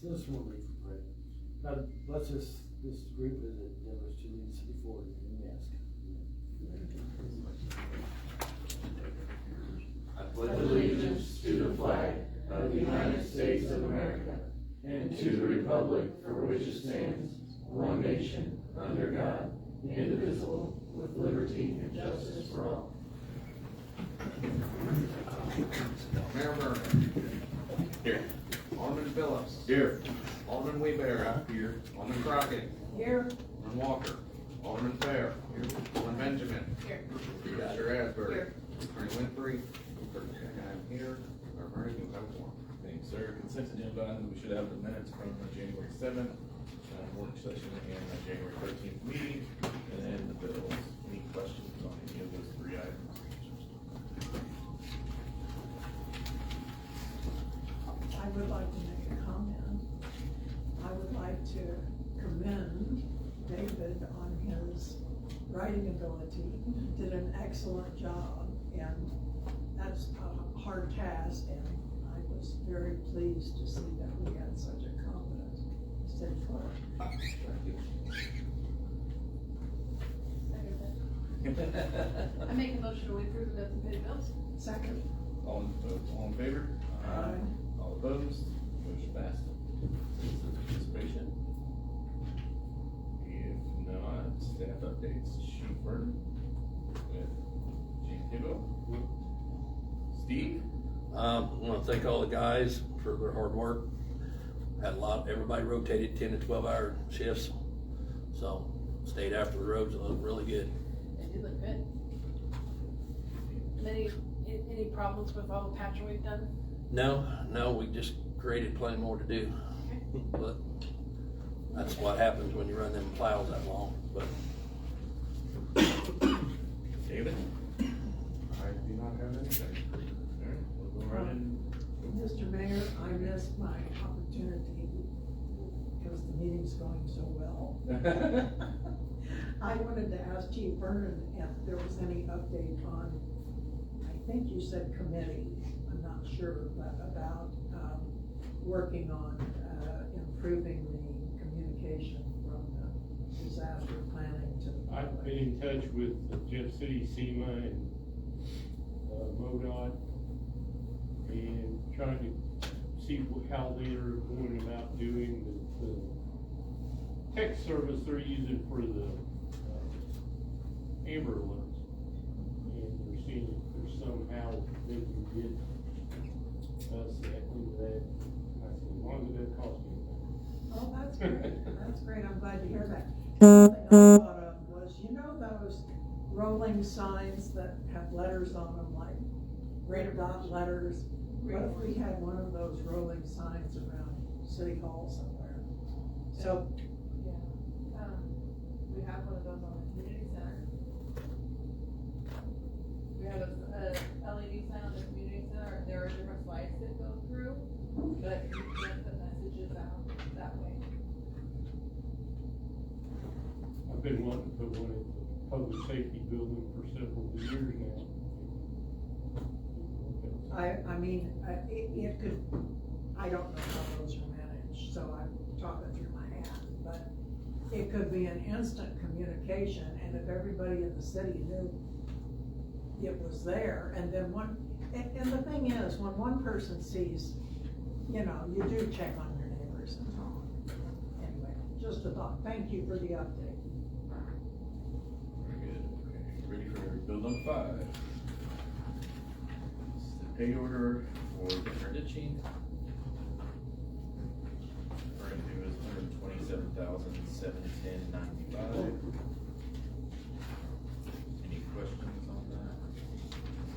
Just one week for prayer. God bless this group as it endeavors to lead the city forward. And we ask. I pledge allegiance to the flag of the United States of America and to the republic for which it stands, one nation, under God, indivisible, with liberty and justice for all. Mayor Vernon. Here. Alderman Phillips. Here. Alderman Weaver. Here. Alderman Crockett. Here. Alderman Walker. Alderman Fair. Here. Alderman Benjamin. Here. Mr. Asbury. Here. Attorney Winfrey. I'm here. Our Vernon, you have one. Thanks, sir. Consent agenda items, we should have the minutes from January 7th, work session, and January 13th meeting, and then the bills. Any questions on any of those three items? I would like to make a comment. I would like to commend David on his writing ability. Did an excellent job, and that's a hard task, and I was very pleased to see that we had such a competent city clerk. I make a motion to approve the bills and pay the bills. Second. All in favor? Aye. All opposed? Motion passed. Citizen participation? If not, staff updates. Chief Vernon with Chief Tibbo. Steve? I want to thank all the guys for their hard work. Had everybody rotated 10 to 12 hour shifts. So stayed after the roads and looked really good. They do look good. Any problems with all the patching we've done? No, we just created plenty more to do. But that's what happens when you run them plows that long. But David? I do not have anything. All right, we'll go right in. Mr. Mayor, I missed my opportunity because the meeting's going so well. I wanted to ask Chief Vernon if there was any update on, I think you said committee, I'm not sure, but about working on improving the communication from the disaster planning to the I've public. been in touch with Jeff City, SEMA, and MoDOT, and trying to see how they are going about doing the text service they're using for the Amber Alerts. And they're seeing if there's somehow they can get us into that. I said, as long as it doesn't cost anything. Oh, that's great, that's great, I'm glad to hear that. The thing I thought of was, you know those rolling signs that have letters on them, like red dot letters? What if we had one of those rolling signs around City Hall somewhere? So, Yeah. We have one of those on the community center. We have a LED sign on the community center, and there are different slides that go through, but you can't put messages out that way. I've been wanting to put one at the public safety building for several years now. I mean, it could, I don't know how those are managed, so I'm talking through my hat, but it could be an instant communication, and if everybody in the city knew it was there, and then and the thing is, when one person sees, you know, you do check on your neighbors and talk. Anyway, just a thought, thank you for the update. Very good. Okay, ready for bill number 5. It's the pay order for Denver ditching. We're gonna do is $127,710.95. Any questions on that?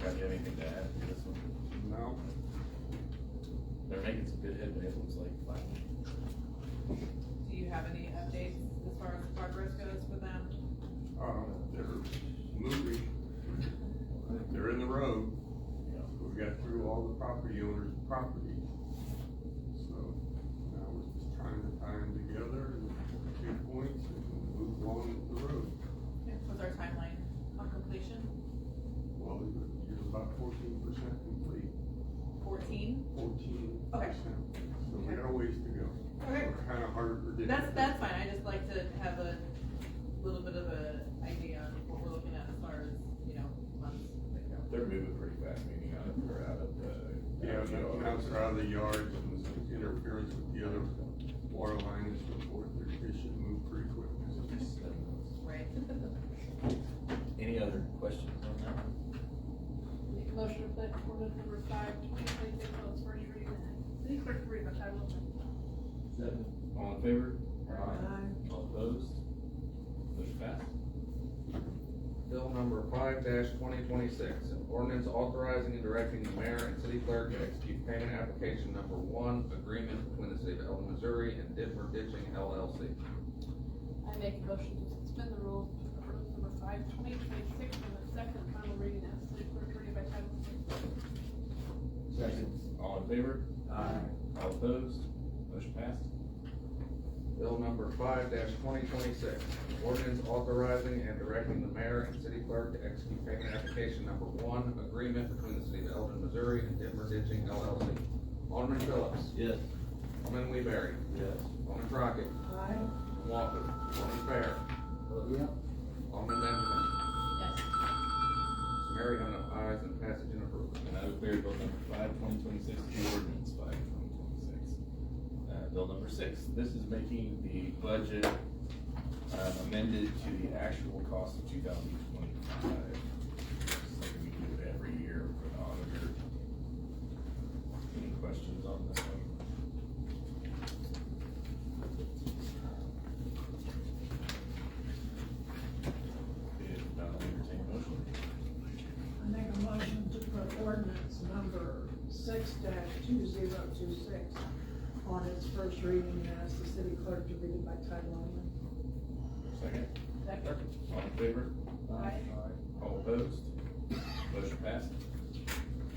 Scott, you have anything to add to this one? No. They're making some good headway, it looks like. Do you have any updates as far as progress goes with them? They're moving. They're in the road. We got through all the property owners' property. So now we're just trying to tie them together and 2 points and move along the road. What's our timeline on completion? Well, you're about 14% complete. 14? 14%. Okay. So we got a ways to go. Okay. Kinda hard to predict. That's fine, I just like to have a little bit of a idea on what we're looking at as far as, months that go. They're moving pretty fast, meaning out of the. Yeah, counts are out of the yards and some interference with the other water line and so forth, they should move pretty quick. Right. Any other questions on that one? Make a motion to put ordinance number 5/2026 on its first reading and city clerk to read by title only. All in favor? Aye. All opposed? Motion passed. Bill number 5-2026, an ordinance authorizing and directing the mayor and city clerk to execute payment application number 1, agreement between the city of Eldon, Missouri and Ditmer Ditching LLC. I make a motion to suspend the rules, put ordinance number 5/2026 on the second and final reading and city clerk to read by title only. Second. All in favor? Aye. All opposed? Motion passed. Bill number 5-2026, ordinance authorizing and directing the mayor and city clerk to execute payment application number 1, agreement between the city of Eldon, Missouri and Ditmer Ditching LLC. Alderman Phillips. Yes. Alderman Weaverly. Yes. Alderman Crockett. Aye. Alderman Walker. Alderman Fair. Yep. Alderman Benjamin. Yes. Mary having no ayes and passage and approval. And I declare bill number 5/2026 to be ordinance 5/2026. Bill number 6, this is making the budget amended to the actual cost of 2025. Something we do every year for the auditor. Any questions on this one? If not, I'll entertain a motion. I make a motion to put ordinance number 6-2026 on its first reading and ask the city clerk to read it by title only. Second. Second. All in favor? Aye. All opposed? Motion passed.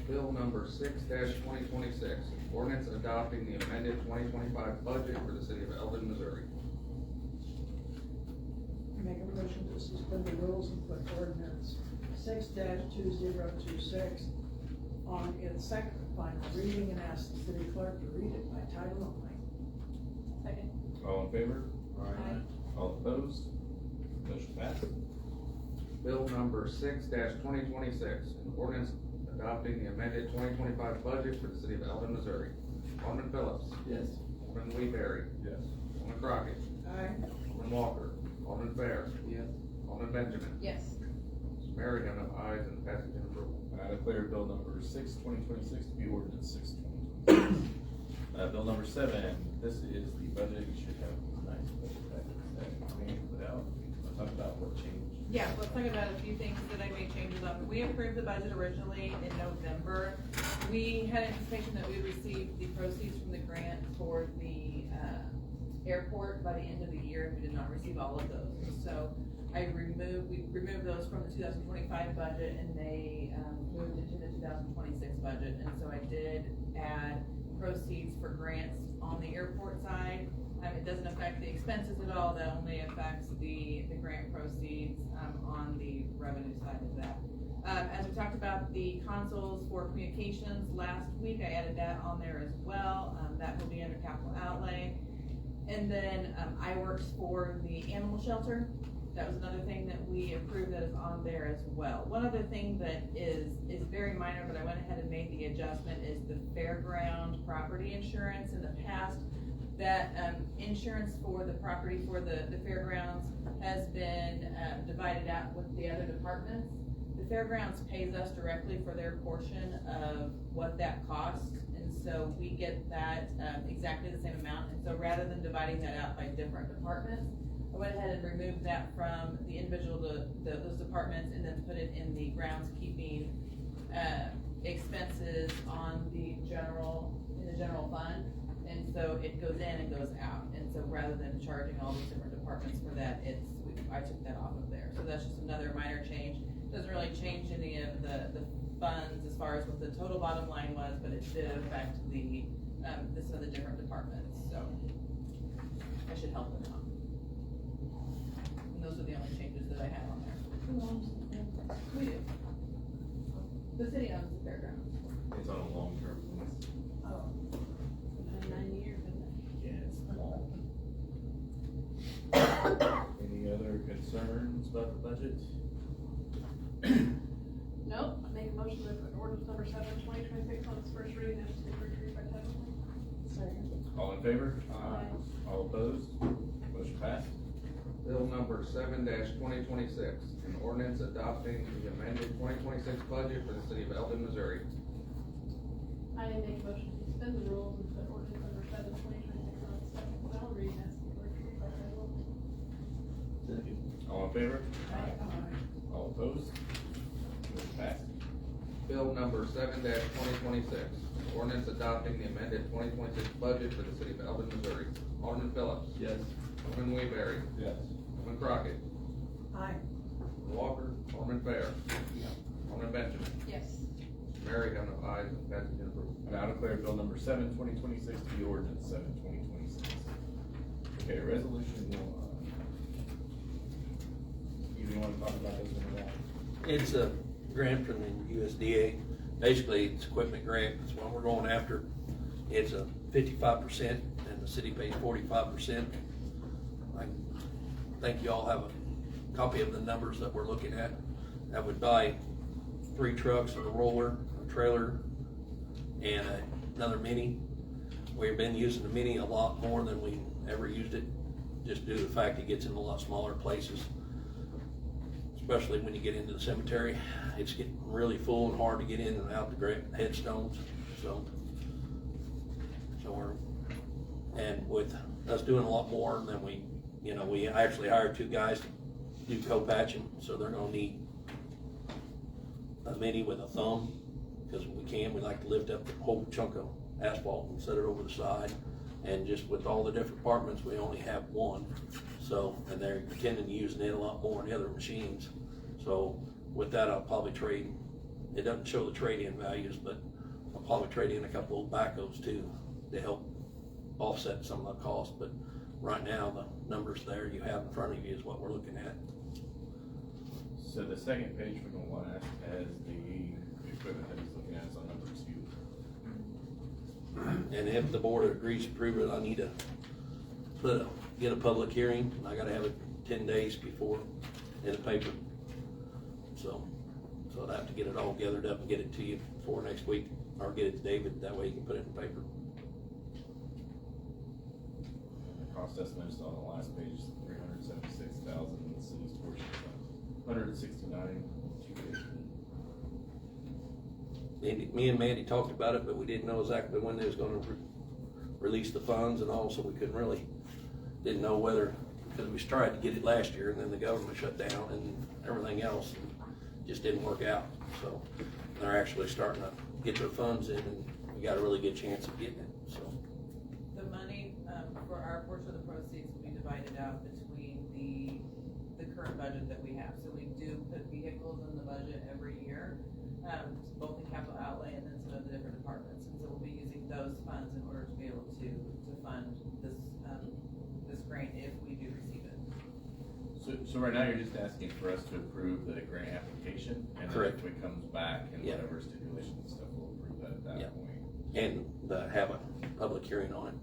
Bill number 6-2026, ordinance adopting the amended 2025 budget for the city of Eldon, Missouri. I make a motion to suspend the rules and put ordinance 6-2026 on its second and final reading and ask the city clerk to read it by title only. Second. All in favor? Aye. All opposed? Motion passed. Bill number 6-2026, an ordinance adopting the amended 2025 budget for the city of Eldon, Missouri. Alderman Phillips. Yes. Alderman Weaverly. Yes. Alderman Crockett. Aye. Alderman Walker. Alderman Fair. Yes. Alderman Benjamin. Yes. Mary having no ayes and passage and approval. I declare bill number 6/2026 to be ordinance 6/2026. Bill number 7, this is the budget, you should have a nice budget packet that we put out. I'll talk about what changed. Yeah, let's talk about a few things that I made changes on. We approved the budget originally in November. We had anticipation that we would receive the proceeds from the grant for the, airport by the end of the year, and we did not receive all of those. So we removed those from the 2025 budget, and they, moved into the 2026 budget. And so I did add proceeds for grants on the airport side. It doesn't affect the expenses at all, that only affects the grant proceeds, on the revenue side of that. As we talked about the consoles for communications last week, I added that on there as well. That will be under capital outlay. And then, iWorks for the animal shelter. That was another thing that we approved that is on there as well. One other thing that is very minor, but I went ahead and made the adjustment, is the fairground property insurance. In the past, that insurance for the property for the fairgrounds has been divided out with the other departments. The fairgrounds pays us directly for their portion of what that costs, and so we get that exactly the same amount. And so rather than dividing that out by different departments, I went ahead and removed that from the individual, those departments, and then put it in the groundskeeping expenses on the general fund. And so it goes in and goes out, and so rather than charging all these different departments for that, I took that off of there. So that's just another minor change. Doesn't really change any of the funds as far as what the total bottom line was, but it did affect some of the different departments, so that should help them out. And those are the only changes that I had on there. Who owns the fairgrounds? We do. The city owns the fairgrounds. It's on a long-term lease. Oh. 9 years, isn't it? Yeah, it's long. concerns about the budget? Nope, I make a motion to put ordinance number 7/2026 on its first reading and to read by title only. Second. All in favor? Aye. All opposed? Motion passed. Bill number 7/2026, an ordinance adopting the amended 2026 budget for the city of Eldon, Missouri. I make a motion to suspend the rules and put ordinance number 7/2026 on its second and final reading as to read by title only. All in favor? Aye. All opposed? Motion passed. Bill number 7/2026, an ordinance adopting the amended 2026 budget for the city of Eldon, Missouri. Alderman Phillips. Yes. Alderman Weaverly. Yes. Alderman Crockett. Aye. Alderman Walker. Alderman Fair. Alderman Benjamin. Yes. Mr. Mayor, you have no ayes and passes unanimously. I now declare bill number 7/2026 to be ordinance 7/2026. Okay, resolution one. You want to talk about this one or not? It's a grant from the USDA. Basically, it's equipment grant. It's what we're going after. It's a 55% and the city pays 45%. I think you all have a copy of the numbers that we're looking at. That would buy 3 trucks and a roller, a trailer, and another mini. We've been using the mini a lot more than we ever used it, just due to the fact it gets in a lot smaller places. Especially when you get into the cemetery, it's getting really full and hard to get in and out the headstones, so and with us doing a lot more than we actually hired 2 guys to do co-patching, so they're gonna need a mini with a thumb, because we like to lift up the whole chunk of asphalt and set it over the side, and just with all the different departments, we only have 1. So, and they're intending to use it a lot more than the other machines. So with that, I'll probably trade, it doesn't show the trade-in values, but I'll probably trade in a couple of backhoes too to help offset some of the cost. But right now, the numbers there you have in front of you is what we're looking at. So the second page from the one has the equipment that he's looking at is on number 2. And if the board agrees to approve it, I need to get a public hearing. I gotta have it 10 days before in the paper. So I'd have to get it all gathered up and get it to you before next week, or get it to David, that way he can put it in the paper. The cost estimate is on the last page is $376,000, and the city's portion is $169,280. Me and Mandy talked about it, but we didn't know exactly when they was gonna release the funds, and also we didn't know whether, because we tried to get it last year and then the government shut down and everything else, and just didn't work out. So they're actually starting to get their funds in, and we got a really good chance of getting it, so. The money, for our portion of the proceeds will be divided out between the current budget that we have. So we do put vehicles in the budget every year, both in capital outlay and then some of the different departments. And so we'll be using those funds in order to be able to fund this grant if we do receive it. So right now, you're just asking for us to approve the grant application, and then Correct. if it comes back and Yeah. whatever stipulations and stuff, we'll approve that at that Yeah. point. And have a public hearing on it.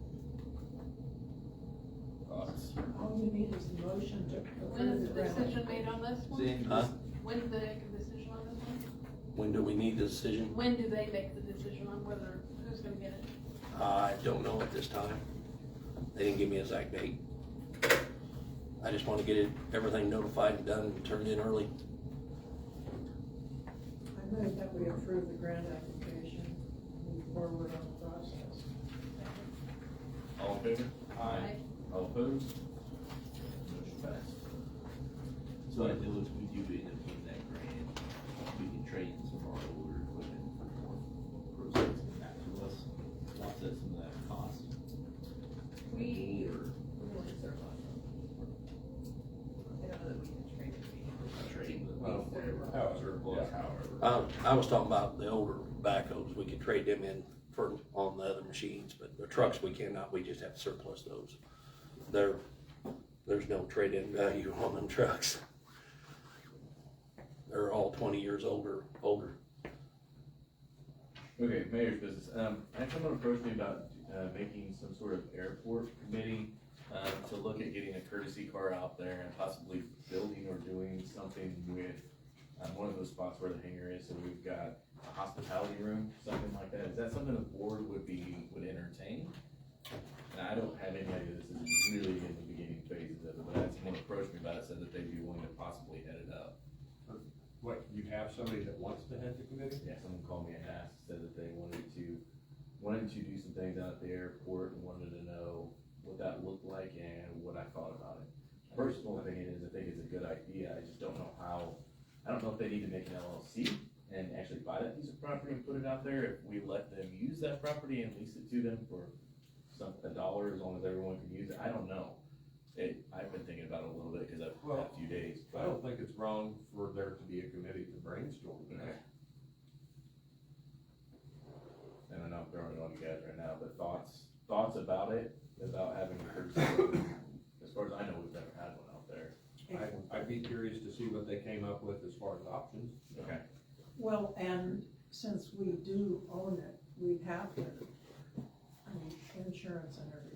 Thoughts? All you need is the motion to When approve is the the grant. decision made on this one? Huh? When do they make a decision on this one? When do we need the decision? When do they make the decision on whether, who's gonna get it? I don't know at this time. They didn't give me an exact date. I just want to get everything notified and done and turned in early. I move that we approve the grant application, move forward on the process. All in favor? Aye. All opposed? Motion passed. So I know as we do end up getting that grant, we can trade in some of our older equipment for more proceeds come back to us, offset some of that cost. We, Or I don't know that we can trade it. trade, Well, whatever. however, yeah, however. I was talking about the older backhoes. We could trade them in on the other machines, but the trucks we cannot. We just have to surplus those. There's no trade-in value on them trucks. They're all 20 years older. Okay, mayor's business. Had someone approached me about, making some sort of airport committee, to look at getting a courtesy car out there and possibly building or doing something with, one of those spots where the hangar is, so we've got a hospitality room, something like that. Is that something the board would entertain? And I don't have any idea, this is really in the beginning phases of it, but I had someone approach me about it, said that they'd be willing to possibly head it up. What, you have somebody that wants to head the committee? Yeah, someone called me and asked, said that they wanted to do some things out at the airport and wanted to know what that looked like and what I thought about it. Personal opinion is, I think it's a good idea, I just don't know how, I don't know if they need to make an LLC and actually buy that piece of property and put it out there, if we let them use that property and lease it to them for $1, as long as everyone can use it, I don't know. I've been thinking about it a little bit, cause I've had a few days. I don't think it's wrong for there to be a committee to brainstorm that. And I know I'm throwing it on you guys right now, but thoughts about it, about having a courtesy, as far as I know, we've never had one out there. I'd be curious to see what they came up with as far as options. Okay. Well, and since we do own it, we have to, insurance and everything.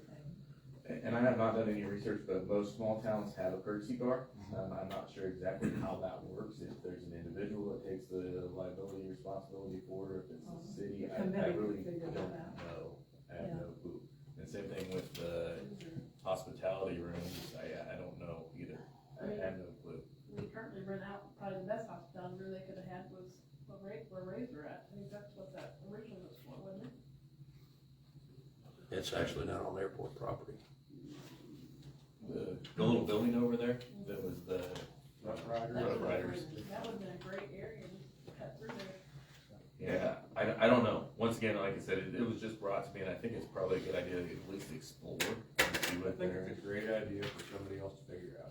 And I have not done any research, but most small towns have a courtesy car. I'm not sure exactly how that works, if there's an individual that takes the liability responsibility for it, if it's the city, I really don't know. I have no clue. And same thing with the hospitality rooms, I don't know either. I have no clue. We currently rent out, probably the best hospitality room they could have had was where Rays are at. I think that's what that originally was for, wasn't it? It's actually not on airport property. The little building over there, that was the Rough Riders. Rough Riders. That would have been a great area to cut through there. Yeah, I don't know. Once again, like I said, it was just brought to me, and I think it's probably a good idea to at least explore and see I what think there it's is. a great idea for somebody else to figure out.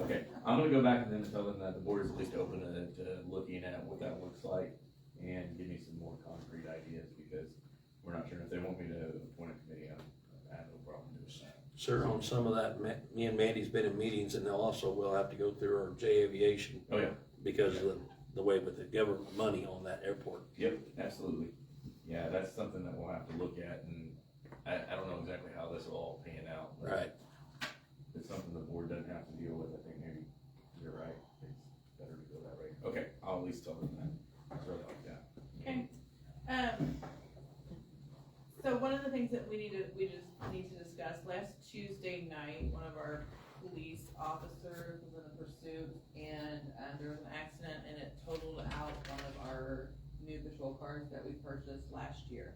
Okay, I'm gonna go back to them and tell them that the board is at least open to looking at what that looks like and give me some more concrete ideas, because we're not sure if they want me to appoint a committee. I have no problem doing that. Sir, on some of that, me and Mandy's been in meetings, and they'll also, we'll have to go through our J Aviation. Oh, yeah. Because of the way with the government money on that airport. Yep, absolutely. Yeah, that's something that we'll have to look at, and I don't know exactly how this will all pan out. but Right. It's something the board doesn't have to deal with. I think maybe you're right. It's better to go that way. Okay, I'll at least tell them that. I'll throw it like that. Okay. So one of the things that we just need to discuss, last Tuesday night, one of our police officers was in a pursuit, and there was an accident, and it totaled out one of our new patrol cars that we purchased last year.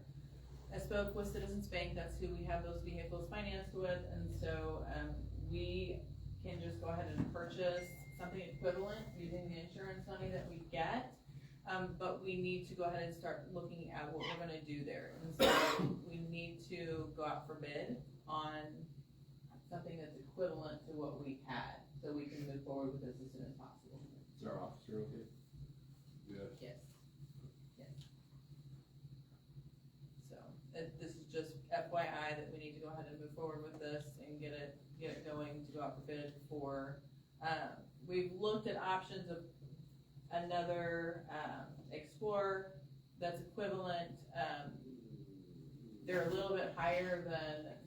I spoke with Citizens Bank, that's who we have those vehicles financed with, and so, we can just go ahead and purchase something equivalent using the insurance money that we get. But we need to go ahead and start looking at what we're gonna do there. And so we need to go out for bid on something that's equivalent to what we had, so we can move forward with this as soon as possible. Is our officer okay? Good. Yes. Yes. So, this is just FYI that we need to go ahead and move forward with this and get it going to go out for bid for, we've looked at options of another, Explorer that's equivalent. They're a little bit higher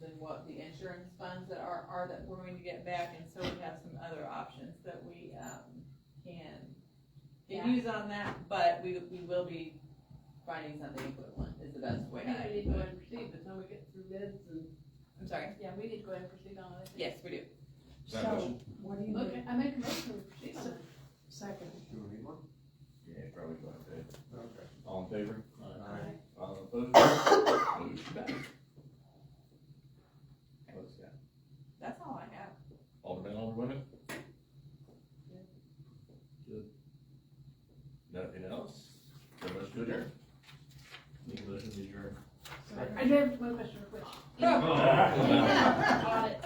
than what the insurance funds that are that we're going to get back, and so we have some other options that we, can use on that, but we will be finding something equivalent is the best way. I think we need to go ahead and proceed, but then we get through bids and, I'm sorry? yeah, we need to go ahead and proceed on it. Yes, we do. So, what do you Okay, need? I make a motion to proceed on it. Second. Do we need one? Yeah, probably go ahead. Okay. All in favor? Aye. All opposed? Motion passes. What else you got? That's all I have. Alderman, Alderwomen? Yeah. Good. Nothing else? So much to adjourn. Make a motion to adjourn. I do have one question real quick. Oh. Audit,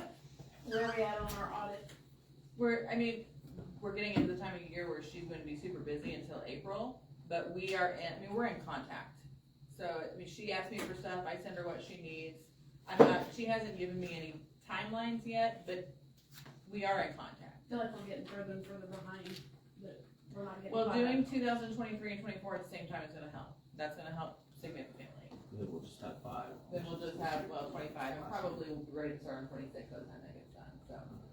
where are we at on our audit? We're getting into the time of year where she's going to be super busy until April, but we're in contact. So, she asks me for stuff, I send her what she needs. She hasn't given me any timelines yet, but we are in contact. I feel like we're getting further and further behind, that we're not getting. Well, caught doing up. 2023 and 24 at the same time is gonna help. That's gonna help significantly. Then we'll just have 5. Then we'll just have, well, 25, and probably will be ready to start on 26 by the time that gets done, so.